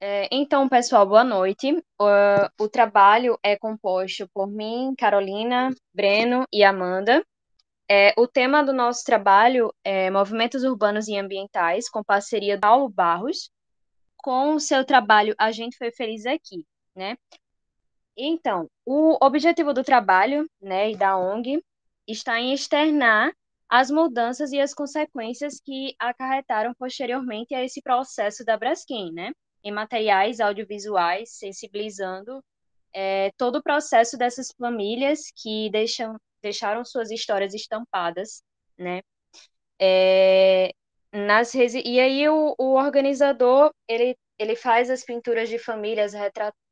Então, pessoal, boa noite. O trabalho é composto por mim, Carolina, Breno e Amanda. O tema do nosso trabalho é Movimentos Urbanos e Ambientais, com parceria do Paulo Barros, com o seu trabalho A Gente Foi Feliz Aqui, né? Então, o objetivo do trabalho, né, e da ONG está em externar as mudanças e as consequências que acarretaram posteriormente a esse processo da Braskem, né, em materiais audiovisuais, sensibilizando todo o processo dessas famílias que deixaram suas histórias estampadas, né, é, e aí o organizador, ele faz as pinturas de famílias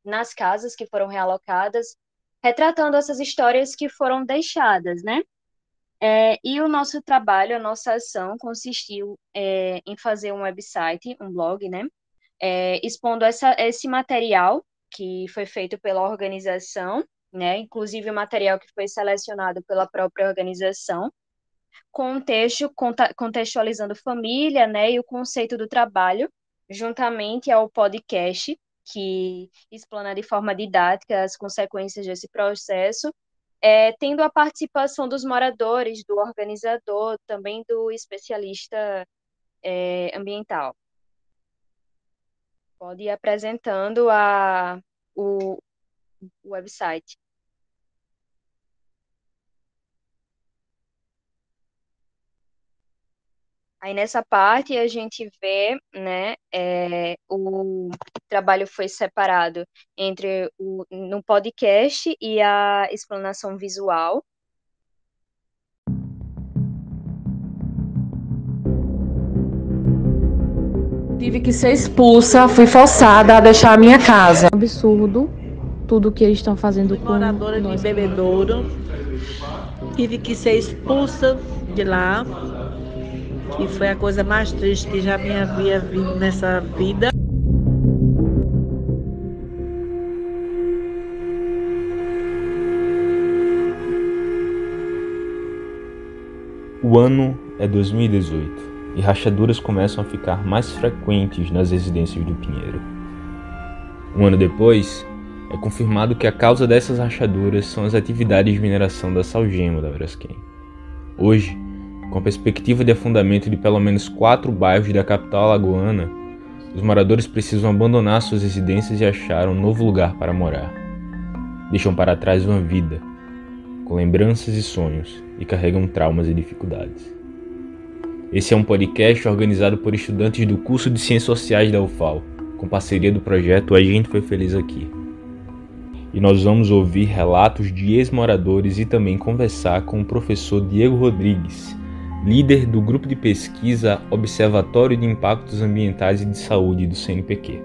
nas casas que foram realocadas, retratando essas histórias que foram deixadas, né? E o nosso trabalho, a nossa ação consistiu em fazer um website, um blog, né? Expondo esse material que foi feito pela organização, né? Inclusive o material que foi selecionado pela própria organização, com um texto contextualizando família, né, e o conceito do trabalho, juntamente ao podcast, que explana de forma didática as consequências desse processo, tendo a participação dos moradores, do organizador, também do especialista ambiental. Pode ir apresentando o website. Aí nessa parte a gente vê, né, o trabalho foi separado entre no podcast e a explanação visual. Tive que ser expulsa, fui forçada a deixar a minha casa. Absurdo tudo que eles estão fazendo com moradora de Bebedouro. Tive que ser expulsa de lá, que foi a coisa mais triste que já me havia vindo nessa vida. O ano é 2018 e rachaduras começam a ficar mais frequentes nas residências do Pinheiro. Um ano depois, é confirmado que a causa dessas rachaduras são as atividades de mineração da salgema da Braskem. Hoje, com a perspectiva de afundamento de pelo menos 4 bairros da capital alagoana, os moradores precisam abandonar suas residências e achar um novo lugar para morar. Deixam para trás uma vida, com lembranças e sonhos, e carregam traumas e dificuldades. Esse é um podcast organizado por estudantes do curso de Ciências Sociais da UFAL, com parceria do projeto A Gente Foi Feliz Aqui. E nós vamos ouvir relatos de ex-moradores e também conversar com o professor Diego Rodrigues, líder do grupo de pesquisa Observatório de Impactos Ambientais e de Saúde do CNPq.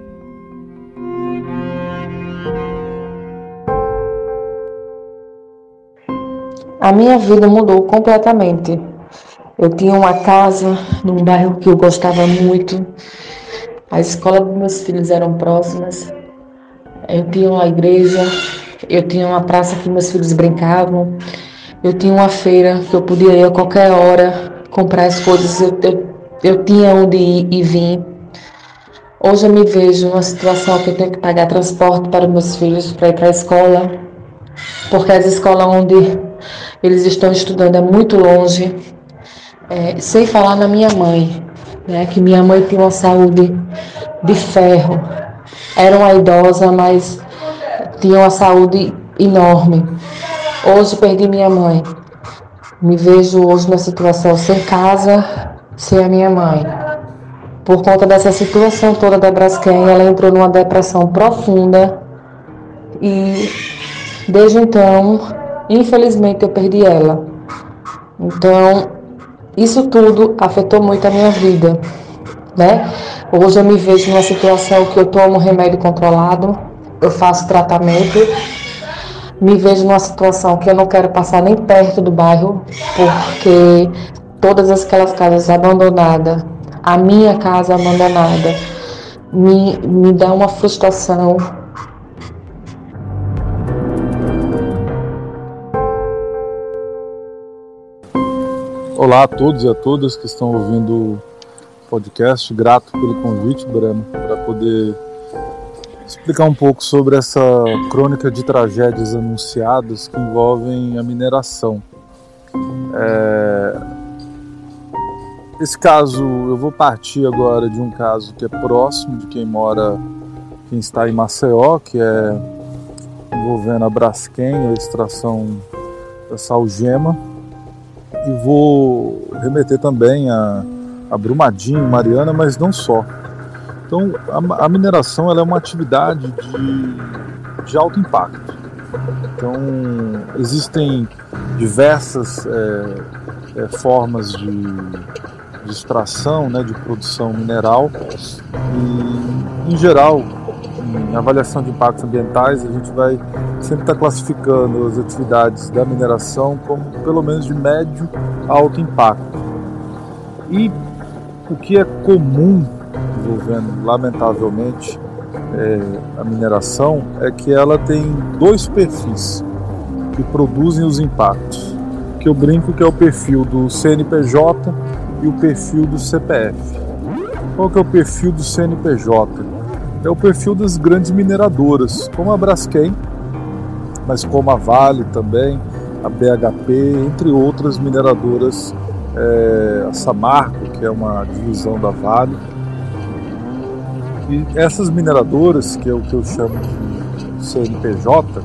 A minha vida mudou completamente. Eu tinha uma casa num bairro que eu gostava muito. A escola dos meus filhos eram próximas. Eu tinha uma igreja, eu tinha uma praça que meus filhos brincavam. Eu tinha uma feira que eu podia ir a qualquer hora comprar as coisas. Eu tinha onde ir e vir. Hoje eu me vejo numa situação que eu tenho que pagar transporte para meus filhos para ir para a escola, porque as escolas onde eles estão estudando é muito longe. Sem falar na minha mãe, né, que minha mãe tinha uma saúde de ferro. Era uma idosa, mas tinha uma saúde enorme. Hoje perdi minha mãe. Me vejo hoje na situação sem casa, sem a minha mãe. Por conta dessa situação toda da Braskem, ela entrou numa depressão profunda e desde então, infelizmente, eu perdi ela. Então, isso tudo afetou muito a minha vida, né? Hoje eu me vejo numa situação que eu tomo remédio controlado, eu faço tratamento, me vejo numa situação que eu não quero passar nem perto do bairro, porque todas aquelas casas abandonadas, a minha casa abandonada, me dá uma frustração. Olá a todos e a todas que estão ouvindo o podcast. Grato pelo convite, Breno, para poder explicar um pouco sobre essa crônica de tragédias anunciadas que envolvem a mineração. Esse caso, eu vou partir agora de um caso que é próximo de quem está em Maceió, que é envolvendo a Braskem, a extração da salgema, e vou remeter também a Brumadinho, Mariana, mas não só. Então, a mineração ela é uma atividade de alto impacto. Então, existem diversas formas de extração, né, de produção mineral, e, em geral, em avaliação de impactos ambientais, a gente vai sempre estar classificando as atividades da mineração como pelo menos de médio a alto impacto. E o que é comum envolvendo, lamentavelmente, a mineração é que ela tem dois perfis que produzem os impactos, que eu brinco que é o perfil do CNPJ e o perfil do CPF. Qual que é o perfil do CNPJ? É o perfil das grandes mineradoras, como a Braskem, mas como a Vale também, a BHP, entre outras mineradoras, a Samarco, que é uma divisão da Vale. E essas mineradoras, que é o que eu chamo de CNPJ,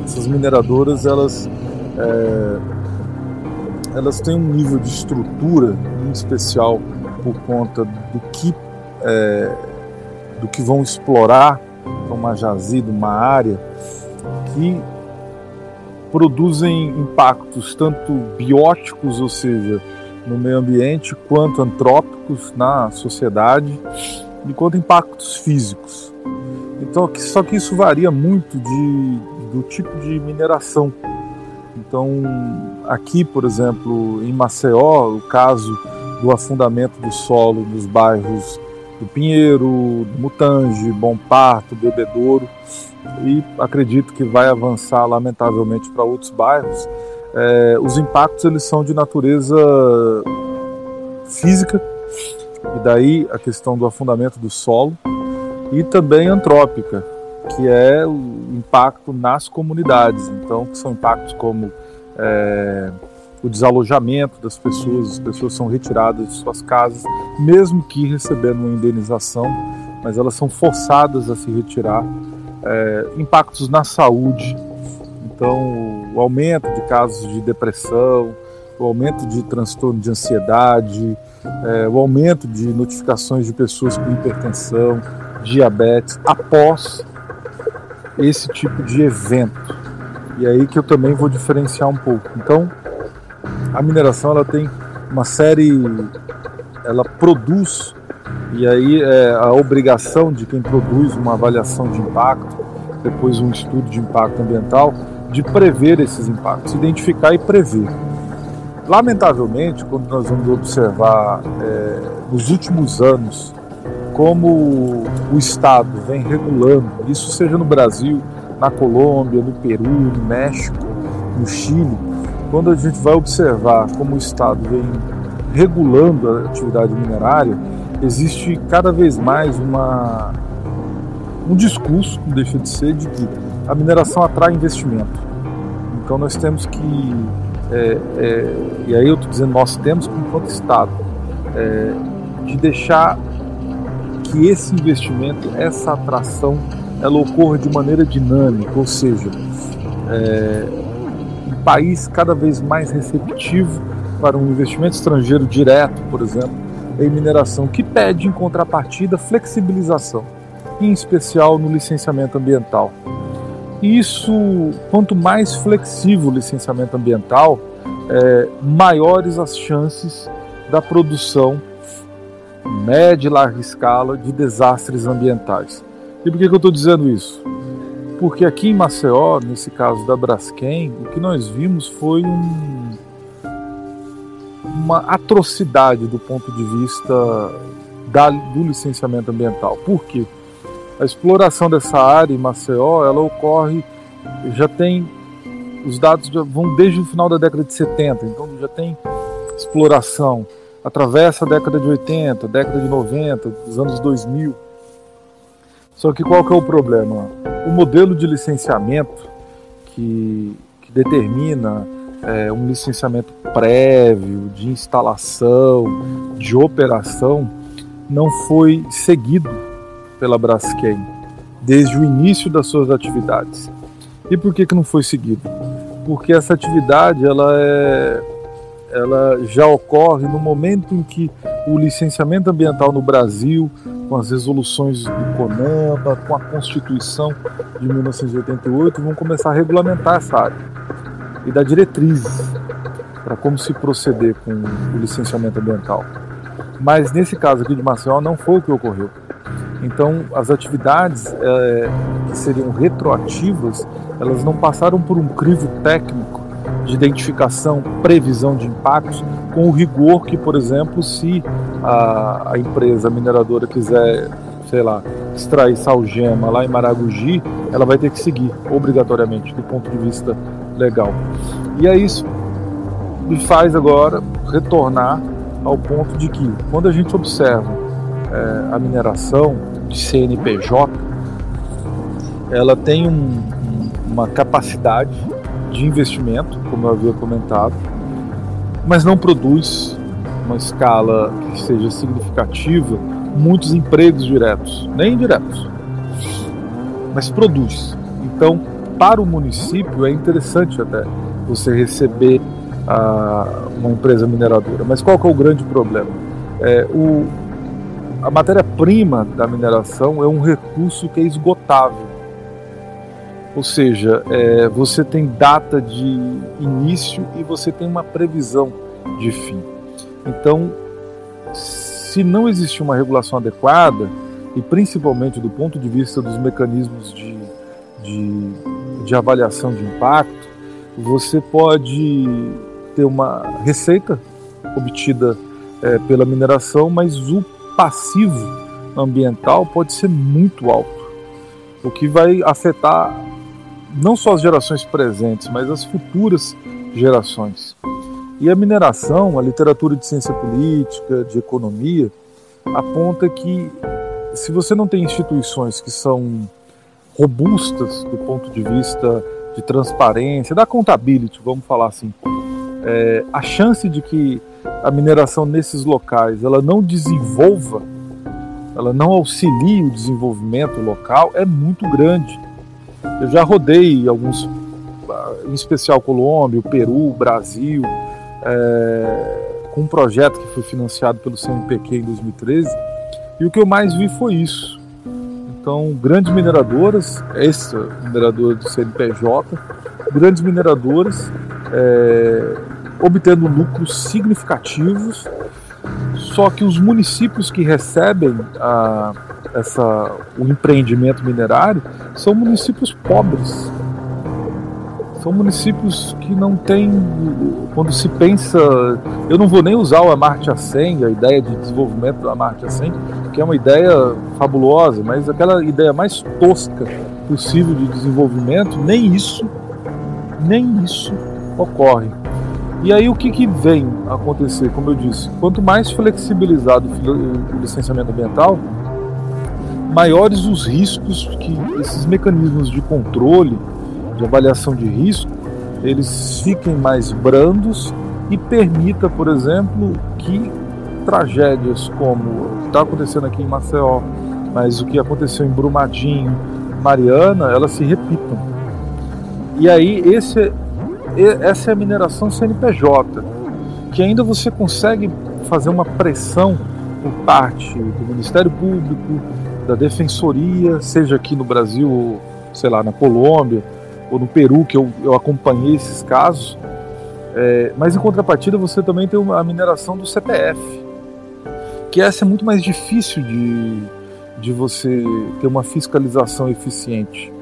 essas mineradoras, elas têm um nível de estrutura, em especial por conta do que vão explorar para uma jazida, uma área, que produzem impactos tanto bióticos, ou seja, no meio ambiente, quanto antrópicos na sociedade, e quanto impactos físicos. Então, só que isso varia muito do tipo de mineração. Então, aqui, por exemplo, em Maceió, o caso do afundamento do solo nos bairros do Pinheiro, do Mutange, Bom Parto, Bebedouro, e acredito que vai avançar lamentavelmente para outros bairros. Os impactos eles são de natureza física, e daí a questão do afundamento do solo, e também antrópica, que é o impacto nas comunidades. Então, que são impactos como o desalojamento das pessoas, as pessoas são retiradas de suas casas, mesmo que recebendo uma indenização, mas elas são forçadas a se retirar. Impactos na saúde, então o aumento de casos de depressão, o aumento de transtorno de ansiedade, o aumento de notificações de pessoas com hipertensão, diabetes, após esse tipo de evento. E é aí que eu também vou diferenciar um pouco. Então, a mineração ela tem uma série, ela produz, e aí é a obrigação de quem produz uma avaliação de impacto, depois um estudo de impacto ambiental, de prever esses impactos, identificar e prever. Lamentavelmente, quando nós vamos observar nos últimos anos como o Estado vem regulando, isso seja no Brasil, na Colômbia, no Peru, no México, no Chile, quando a gente vai observar como o Estado vem regulando a atividade minerária, existe cada vez mais um discurso, não deixa de ser, de que a mineração atrai investimento. Então nós temos que, e aí eu estou dizendo nós temos enquanto Estado, de deixar que esse investimento, essa atração, ela ocorra de maneira dinâmica, ou seja, um país cada vez mais receptivo para um investimento estrangeiro direto, por exemplo, em mineração, que pede em contrapartida flexibilização, em especial no licenciamento ambiental. E isso, quanto mais flexível o licenciamento ambiental, maiores as chances da produção média e larga escala de desastres ambientais. E por que eu estou dizendo isso? Porque aqui em Maceió, nesse caso da Braskem, o que nós vimos foi uma atrocidade do ponto de vista do licenciamento ambiental. Por quê? A exploração dessa área em Maceió, ela ocorre, já tem, os dados já vão desde o final da década de 70, então já tem exploração, atravessa a década de 80, década de 90, os anos 2000. Só que qual que é o problema? O modelo de licenciamento que determina um licenciamento prévio, de instalação, de operação, não foi seguido pela Braskem desde o início das suas atividades. E por que não foi seguido? Porque essa atividade ela já ocorre no momento em que o licenciamento ambiental no Brasil, com as resoluções do CONAMA, com a Constituição de 1988, vão começar a regulamentar essa área e dar diretrizes para como se proceder com o licenciamento ambiental. Mas nesse caso aqui de Maceió não foi o que ocorreu. Então as atividades que seriam retroativas, elas não passaram por um crivo técnico de identificação, previsão de impactos, com o rigor que, por exemplo, se a empresa mineradora quiser, sei lá, extrair salgema lá em Maragogi, ela vai ter que seguir, obrigatoriamente, do ponto de vista legal. E é isso me faz agora retornar ao ponto de que, quando a gente observa a mineração de CNPJ, ela tem uma capacidade de investimento, como eu havia comentado, mas não produz uma escala que seja significativa, muitos empregos diretos, nem indiretos, mas produz. Então, para o município é interessante até você receber uma empresa mineradora. Mas qual que é o grande problema? A matéria-prima da mineração é um recurso que é esgotável. Ou seja, você tem data de início e você tem uma previsão de fim. Então, se não existir uma regulação adequada, e principalmente do ponto de vista dos mecanismos de avaliação de impacto, você pode ter uma receita obtida pela mineração, mas o passivo ambiental pode ser muito alto, o que vai afetar não só as gerações presentes, mas as futuras gerações. E a mineração, a literatura de ciência política, de economia, aponta que se você não tem instituições que são robustas do ponto de vista de transparência, da accountability, vamos falar assim, a chance de que a mineração nesses locais ela não desenvolva, ela não auxilie o desenvolvimento local é muito grande. Eu já rodei alguns, em especial Colômbia, o Peru, o Brasil, com um projeto que foi financiado pelo CNPq em 2013, e o que eu mais vi foi isso. Então, grandes mineradoras, essa mineradora do CNPJ, grandes mineradoras obtendo lucros significativos, só que os municípios que recebem o empreendimento minerário são municípios pobres. São municípios que não têm, quando se pensa, eu não vou nem usar o Amartya Sen, a ideia de desenvolvimento do Amartya Sen, que é uma ideia fabulosa, mas aquela ideia mais tosca possível de desenvolvimento, nem isso ocorre. E aí o que vem a acontecer? Como eu disse, quanto mais flexibilizado o licenciamento ambiental, maiores os riscos que esses mecanismos de controle, de avaliação de risco, eles fiquem mais brandos e permita, por exemplo, que tragédias como o que está acontecendo aqui em Maceió, mas o que aconteceu em Brumadinho, Mariana, elas se repitam. E aí essa é a mineração CNPJ, que ainda você consegue fazer uma pressão por parte do Ministério Público, da Defensoria, seja aqui no Brasil, ou, sei lá, na Colômbia, ou no Peru, que eu acompanhei esses casos, mas em contrapartida você também tem a mineração do CPF, que essa é muito mais difícil de você ter uma fiscalização eficiente.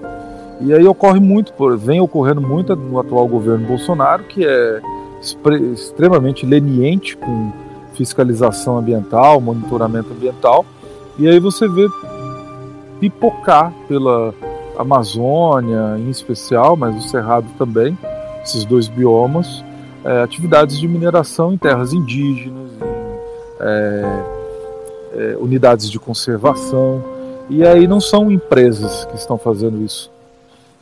E aí vem ocorrendo muito no atual governo Bolsonaro, que é extremamente leniente com fiscalização ambiental, monitoramento ambiental, e aí você vê pipocar pela Amazônia em especial, mas o Cerrado também, esses dois biomas, atividades de mineração em terras indígenas, unidades de conservação. E aí não são empresas que estão fazendo isso,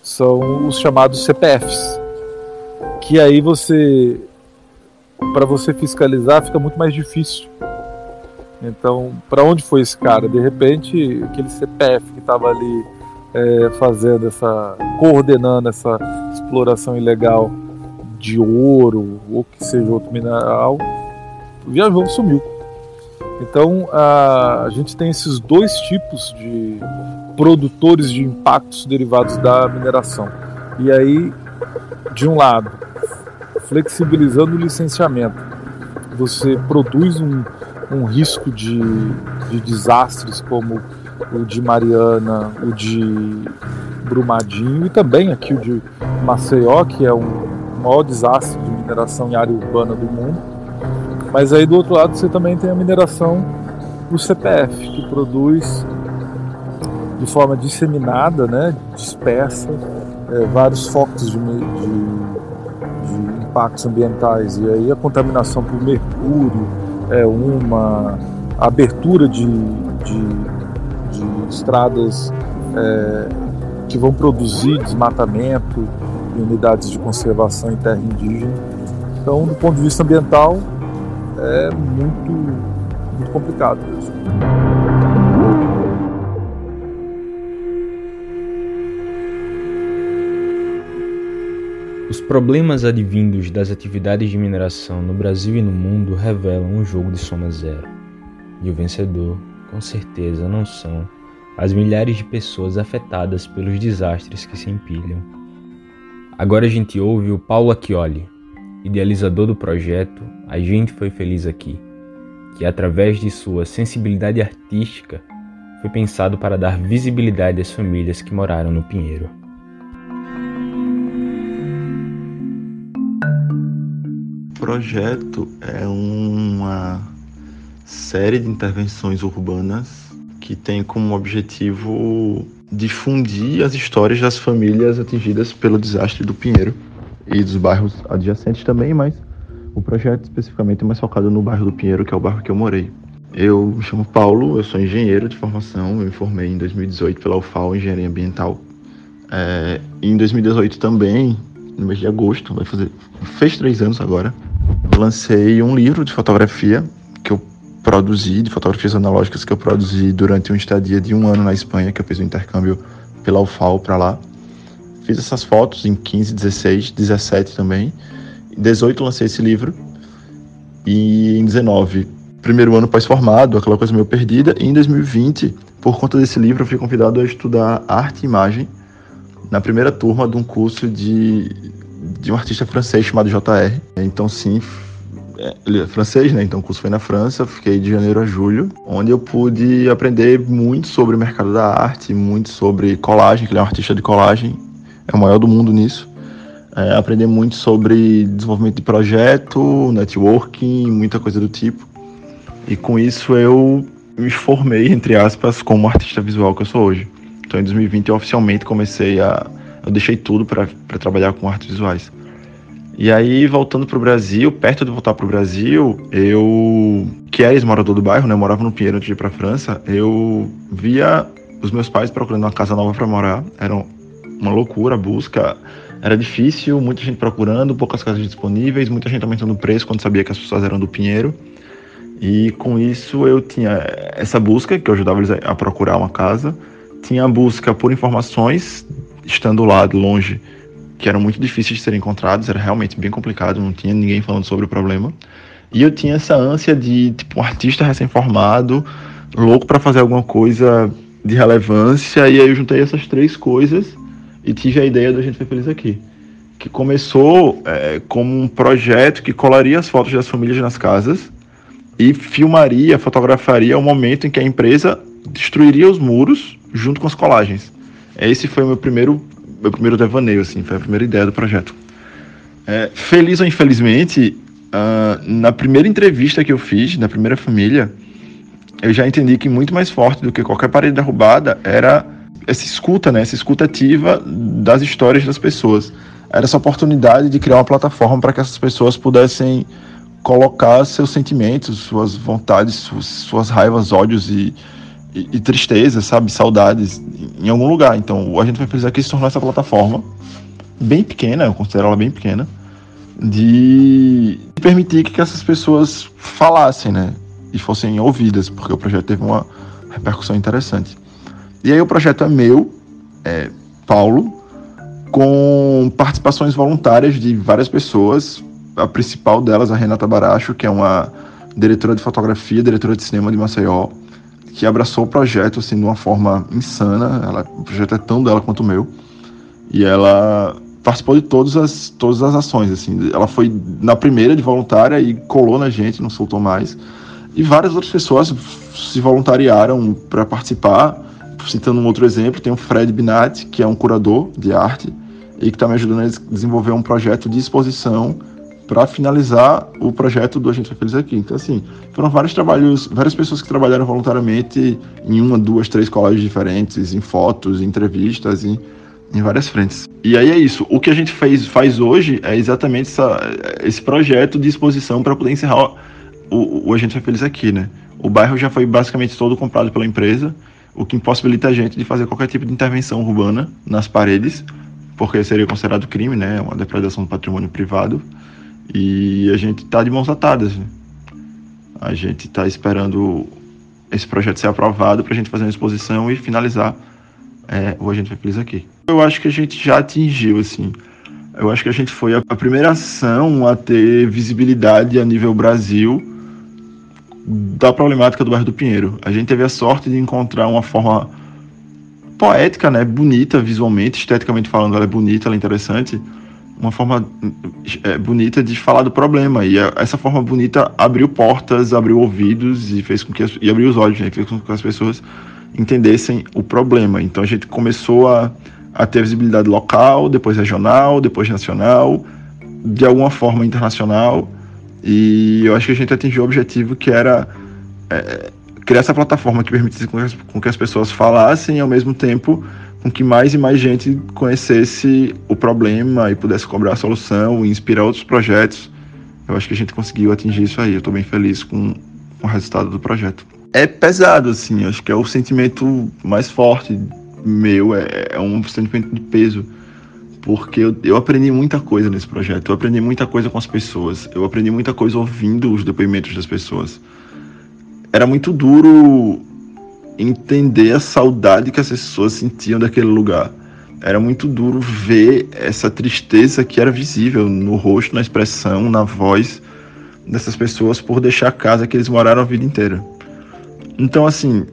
são os chamados CPFs, que aí para você fiscalizar fica muito mais difícil. Então, para onde foi esse cara? De repente, aquele CPF que estava ali coordenando essa exploração ilegal de ouro ou que seja outro mineral, viajou, sumiu. Então a gente tem esses dois tipos de produtores de impactos derivados da mineração. E aí, de um lado, flexibilizando o licenciamento, você produz um risco de desastres como o de Mariana, o de Brumadinho e também aqui o de Maceió, que é o maior desastre de mineração em área urbana do mundo. Mas aí do outro lado você também tem a mineração do CPF, que produz de forma disseminada, né, dispersa, vários focos de impactos ambientais. E aí a contaminação por mercúrio é uma abertura de estradas que vão produzir desmatamento em unidades de conservação em terra indígena. Então, do ponto de vista ambiental, é muito complicado isso. Os problemas advindos das atividades de mineração no Brasil e no mundo revelam um jogo de soma zero. E o vencedor, com certeza, não são as milhares de pessoas afetadas pelos desastres que se empilham. Agora a gente ouve o Paulo Acchioli, idealizador do projeto A Gente Foi Feliz Aqui, que através de sua sensibilidade artística foi pensado para dar visibilidade às famílias que moraram no Pinheiro. O projeto é uma série de intervenções urbanas que tem como objetivo difundir as histórias das famílias atingidas pelo desastre do Pinheiro e dos bairros adjacentes também, mas o projeto especificamente é mais focado no bairro do Pinheiro, que é o bairro que eu morei. Eu me chamo Paulo, eu sou engenheiro de formação, eu me formei em 2018 pela UFAL, Engenharia Ambiental. Em 2018 também, no mês de agosto, fez 3 anos agora, eu lancei um livro de fotografia que eu produzi, de fotografias analógicas que eu produzi durante uma estadia de 1 ano na Espanha, que eu fiz um intercâmbio pela UFAL para lá. Fiz essas fotos em 15, 16, 17 também. Em 18 lancei esse livro. E em 19, primeiro ano pós-formado, aquela coisa meio perdida. E em 2020, por conta desse livro, eu fui convidado a estudar arte e imagem na primeira turma de um curso de um artista francês chamado JR. Então sim, ele é francês, né? Então o curso foi na França, fiquei de janeiro a julho, onde eu pude aprender muito sobre o mercado da arte, muito sobre colagem, que ele é um artista de colagem, é o maior do mundo nisso. Aprender muito sobre desenvolvimento de projeto, networking, muita coisa do tipo. E com isso eu me formei, entre aspas, como artista visual que eu sou hoje. Então em 2020 eu oficialmente eu deixei tudo para trabalhar com artes visuais. E aí, voltando para o Brasil, perto de voltar para o Brasil, eu, que era ex-morador do bairro, né, eu morava no Pinheiro antes de ir para a França, eu via os meus pais procurando uma casa nova para morar. Era uma loucura a busca, era difícil, muita gente procurando, poucas casas disponíveis, muita gente aumentando o preço quando sabia que as pessoas eram do Pinheiro. E com isso eu tinha essa busca, que eu ajudava eles a procurar uma casa, tinha a busca por informações, estando lá longe, que eram muito difíceis de serem encontrados, era realmente bem complicado, não tinha ninguém falando sobre o problema. E eu tinha essa ânsia de, um artista recém-formado, louco para fazer alguma coisa de relevância, e aí eu juntei essas 3 coisas e tive a ideia da Gente Foi Feliz Aqui, que começou como um projeto que colaria as fotos das famílias nas casas e filmaria, fotografaria o momento em que a empresa destruiria os muros junto com as colagens. Esse foi o meu primeiro devaneio, assim, foi a primeira ideia do projeto. Feliz ou infelizmente, na primeira entrevista que eu fiz, na primeira família, eu já entendi que muito mais forte do que qualquer parede derrubada era essa escuta, né? Essa escuta ativa das histórias das pessoas. Era essa oportunidade de criar uma plataforma para que essas pessoas pudessem colocar seus sentimentos, suas vontades, suas raivas, ódios e e tristeza, sabe? Saudades em algum lugar. Então, a gente vai precisar que se tornar essa plataforma bem pequena, eu considero ela bem pequena, de permitir que essas pessoas falassem, né? E fossem ouvidas, porque o projeto teve uma repercussão interessante. E aí o projeto é meu, Paulo, com participações voluntárias de várias pessoas, a principal delas, a Renata Baracho, que é uma diretora de fotografia, diretora de cinema de Maceió, que abraçou o projeto assim, de uma forma insana. O projeto é tão dela quanto o meu, e ela participou de todas as ações. Assim. Ela foi na primeira de voluntária e colou na gente, não soltou mais. E várias outras pessoas se voluntariaram para participar. Citando um outro exemplo, tem o Fred Binatti, que é um curador de arte e que está me ajudando a desenvolver um projeto de exposição para finalizar o projeto do A Gente Vai Feliz Aqui. Então, assim, foram vários trabalhos, várias pessoas que trabalharam voluntariamente em 1, 2, 3 colégios diferentes, em fotos, em entrevistas, em várias frentes. E aí é isso. O que a gente faz hoje é exatamente esse projeto de exposição para poder encerrar o A Gente Vai Feliz Aqui, né? O bairro já foi basicamente todo comprado pela empresa, o que impossibilita a gente de fazer qualquer tipo de intervenção urbana nas paredes, porque seria considerado crime, né? Uma depredação do patrimônio privado. E a gente está de mãos atadas. Né? A gente está esperando esse projeto ser aprovado para a gente fazer uma exposição e finalizar o A Gente Vai Feliz Aqui. Eu acho que a gente já atingiu, assim. Eu acho que a gente foi a primeira ação a ter visibilidade a nível Brasil da problemática do bairro do Pinheiro. A gente teve a sorte de encontrar uma forma poética, né? Bonita visualmente, esteticamente falando, ela é bonita, ela é interessante. Uma forma bonita de falar do problema, e essa forma bonita abriu portas, abriu ouvidos e fez com que e abriu os olhos, né? Fez com que as pessoas entendessem o problema. Então a gente começou a ter visibilidade local, depois regional, depois nacional, de alguma forma internacional, e eu acho que a gente atingiu o objetivo, que era criar essa plataforma que permitisse com que as pessoas falassem e ao mesmo tempo com que mais e mais gente conhecesse o problema e pudesse cobrar a solução e inspirar outros projetos. Eu acho que a gente conseguiu atingir isso aí. Eu estou bem feliz com o resultado do projeto. É pesado, assim. Acho que é o sentimento mais forte meu. É um sentimento de peso. Porque eu aprendi muita coisa nesse projeto. Eu aprendi muita coisa com as pessoas. Eu aprendi muita coisa ouvindo os depoimentos das pessoas. Era muito duro entender a saudade que as pessoas sentiam daquele lugar. Era muito duro ver essa tristeza que era visível no rosto, na expressão, na voz dessas pessoas por deixar a casa que eles moraram a vida inteira. Então, assim,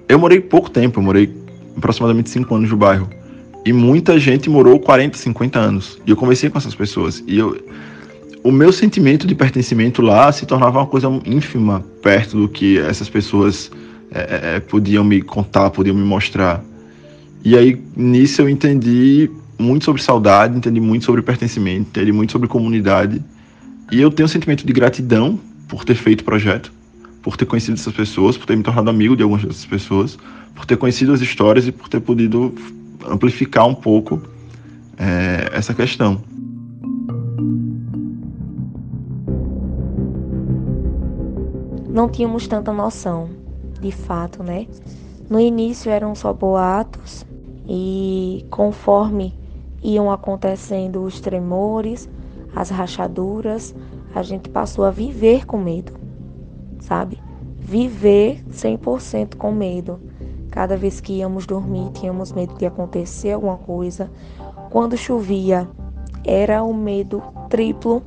eu morei pouco tempo, eu morei aproximadamente 5 anos no bairro. E muita gente morou 40, 50 anos. E eu conversei com essas pessoas. E o meu sentimento de pertencimento lá se tornava uma coisa ínfima perto do que essas pessoas podiam me contar, podiam me mostrar. E aí, nisso eu entendi muito sobre saudade, entendi muito sobre pertencimento, entendi muito sobre comunidade. E eu tenho um sentimento de gratidão por ter feito o projeto, por ter conhecido essas pessoas, por ter me tornado amigo de algumas dessas pessoas, por ter conhecido as histórias e por ter podido amplificar um pouco essa questão. Não tínhamos tanta noção, de fato, né? No início eram só boatos e conforme iam acontecendo os tremores, as rachaduras, a gente passou a viver com medo, sabe? Viver 100% com medo. Cada vez que íamos dormir, tínhamos medo de acontecer alguma coisa. Quando chovia, era o medo triplo,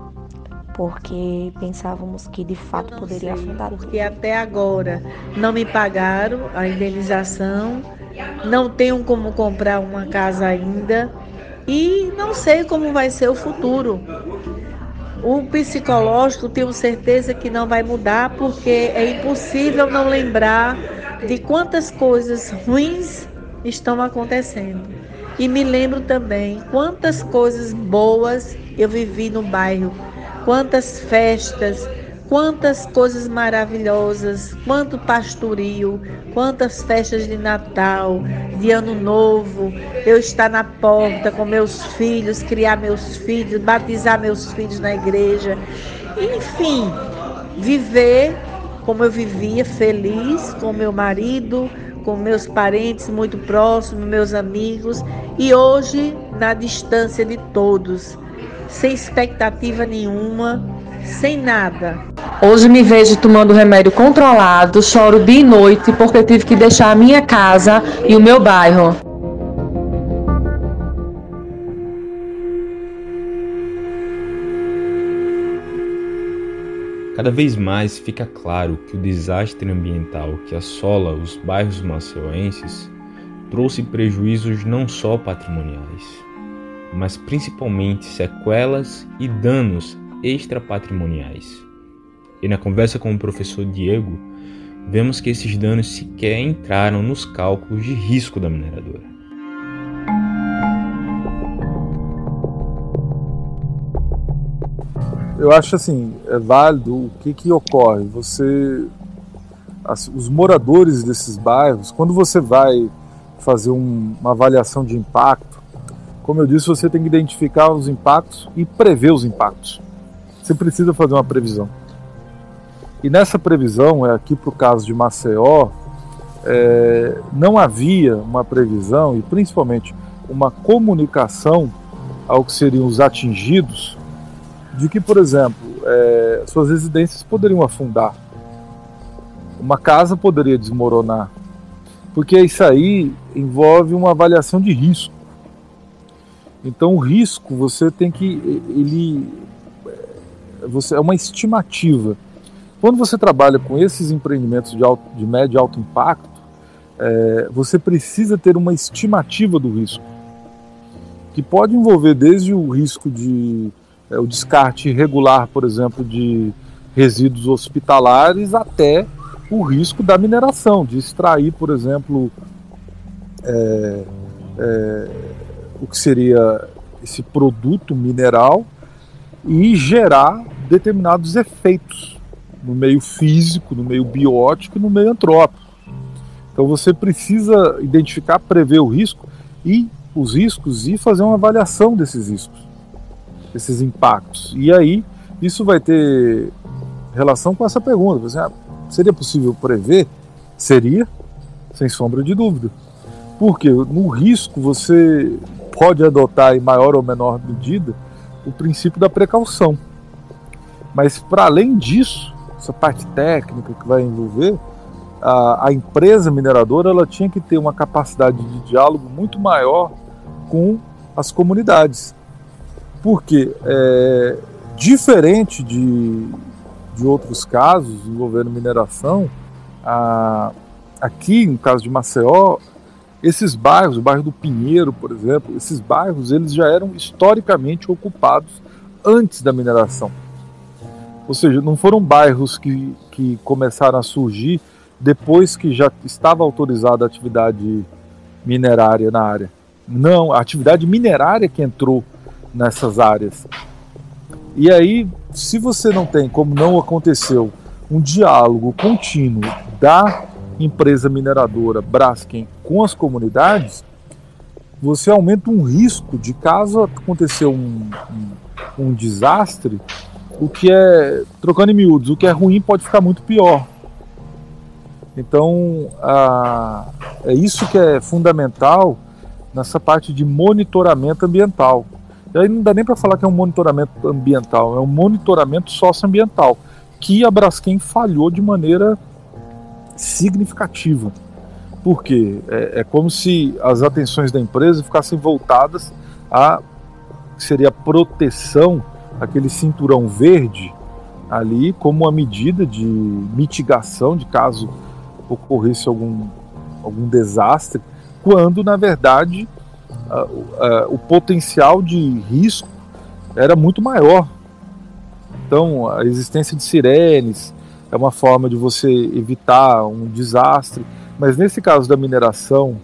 porque pensávamos que de fato poderia afundar. Porque até agora não me pagaram a indenização, não tenho como comprar uma casa ainda e não sei como vai ser o futuro. O psicológico tenho certeza que não vai mudar, porque é impossível não lembrar de quantas coisas ruins estão acontecendo. E me lembro também quantas coisas boas eu vivi no bairro, quantas festas, quantas coisas maravilhosas, quanto pastorio, quantas festas de Natal, de Ano Novo, eu estar na porta com meus filhos, criar meus filhos, batizar meus filhos na igreja, enfim, viver como eu vivia feliz com meu marido, com meus parentes muito próximos, meus amigos, e hoje na distância de todos, sem expectativa nenhuma, sem nada. Hoje me vejo tomando remédio controlado, choro dia e noite porque tive que deixar a minha casa e o meu bairro. Cada vez mais fica claro que o desastre ambiental que assola os bairros maceuenses trouxe prejuízos não só patrimoniais, mas principalmente sequelas e danos extrapatrimoniais. E na conversa com o professor Diego, vemos que esses danos sequer entraram nos cálculos de risco da mineradora. Eu acho assim, é válido o que ocorre. Os moradores desses bairros, quando você vai fazer uma avaliação de impacto, como eu disse, você tem que identificar os impactos e prever os impactos. Você precisa fazer uma previsão. E nessa previsão, aqui para o caso de Maceió, não havia uma previsão e principalmente uma comunicação ao que seriam os atingidos, de que, por exemplo, suas residências poderiam afundar, uma casa poderia desmoronar, porque isso aí envolve uma avaliação de risco. Então o risco você tem que, é uma estimativa. Quando você trabalha com esses empreendimentos de médio e alto impacto, você precisa ter uma estimativa do risco, que pode envolver desde o risco de o descarte irregular, por exemplo, de resíduos hospitalares, até o risco da mineração, de extrair, por exemplo, o que seria esse produto mineral e gerar determinados efeitos no meio físico, no meio biótico e no meio antrópico. Então você precisa identificar, prever o risco e os riscos e fazer uma avaliação desses riscos, esses impactos. E aí isso vai ter relação com essa pergunta. Você, seria possível prever? Seria, sem sombra de dúvida. Porque no risco você pode adotar em maior ou menor medida o princípio da precaução. Mas para além disso, essa parte técnica que vai envolver, a empresa mineradora ela tinha que ter uma capacidade de diálogo muito maior com as comunidades. Porque, diferente de outros casos envolvendo mineração, aqui no caso de Maceió, esses bairros, o bairro do Pinheiro, por exemplo, esses bairros eles já eram historicamente ocupados antes da mineração. Ou seja, não foram bairros que começaram a surgir depois que já estava autorizada a atividade minerária na área. Não, a atividade minerária que entrou nessas áreas. E aí, se você não tem, como não aconteceu, um diálogo contínuo da empresa mineradora Braskem com as comunidades, você aumenta um risco de, caso acontecer um desastre, o que é, trocando em miúdos, o que é ruim pode ficar muito pior. Então, é isso que é fundamental nessa parte de monitoramento ambiental. E aí não dá nem para falar que é um monitoramento ambiental, é um monitoramento socioambiental, que a Braskem falhou de maneira significativa. Por quê? É como se as atenções da empresa ficassem voltadas a seria a proteção, aquele cinturão verde ali, como uma medida de mitigação de caso ocorresse algum desastre, quando na verdade o potencial de risco era muito maior. Então a existência de sirenes é uma forma de você evitar um desastre, mas nesse caso da mineração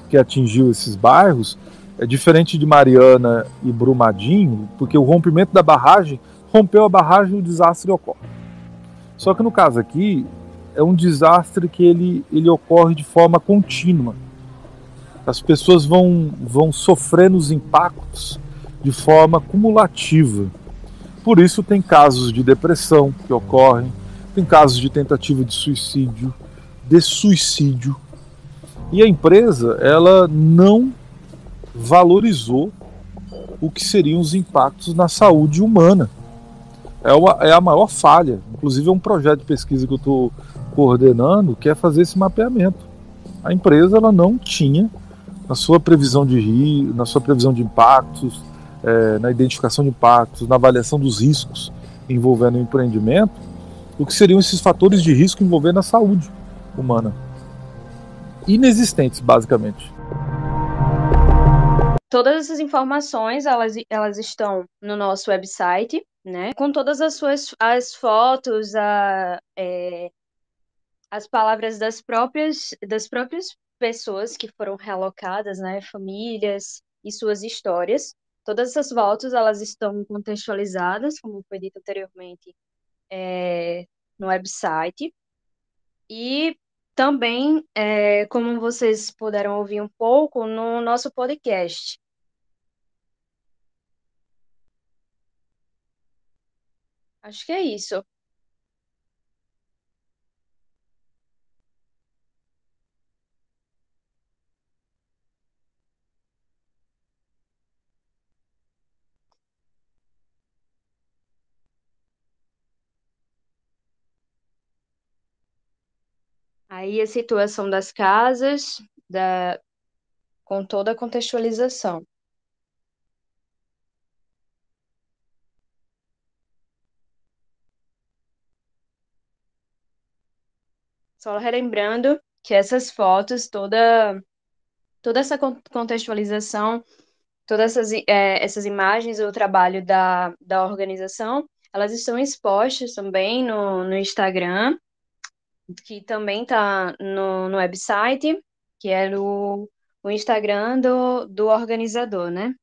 que atingiu esses bairros, é diferente de Mariana e Brumadinho, porque o rompimento da barragem, rompeu a barragem e o desastre ocorre. Só que no caso aqui, é um desastre que ele ocorre de forma contínua. As pessoas vão sofrendo os impactos de forma cumulativa. Por isso tem casos de depressão que ocorrem, tem casos de tentativa de suicídio. E a empresa, ela não valorizou o que seriam os impactos na saúde humana. É a maior falha. Inclusive é um projeto de pesquisa que eu estou coordenando, que é fazer esse mapeamento. A empresa, ela não tinha na sua previsão de impactos, na identificação de impactos, na avaliação dos riscos envolvendo o empreendimento, o que seriam esses fatores de risco envolvendo a saúde humana. Inexistentes, basicamente. Todas essas informações, elas estão no nosso website, né? Com todas as fotos, as palavras das próprias pessoas que foram realocadas, né? Famílias e suas histórias. Todas essas fotos, elas estão contextualizadas, como foi dito anteriormente, no website. E também, como vocês puderam ouvir um pouco, no nosso podcast. Acho que é isso. Aí a situação das casas, com toda a contextualização. Só relembrando que essas fotos, toda essa contextualização, todas essas imagens, o trabalho da organização, elas estão expostas também no Instagram, que também está no website, que é o Instagram do organizador, né?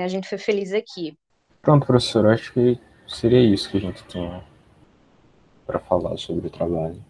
A gente foi feliz aqui. Pronto, professor, acho que seria isso que a gente tinha para falar sobre o trabalho.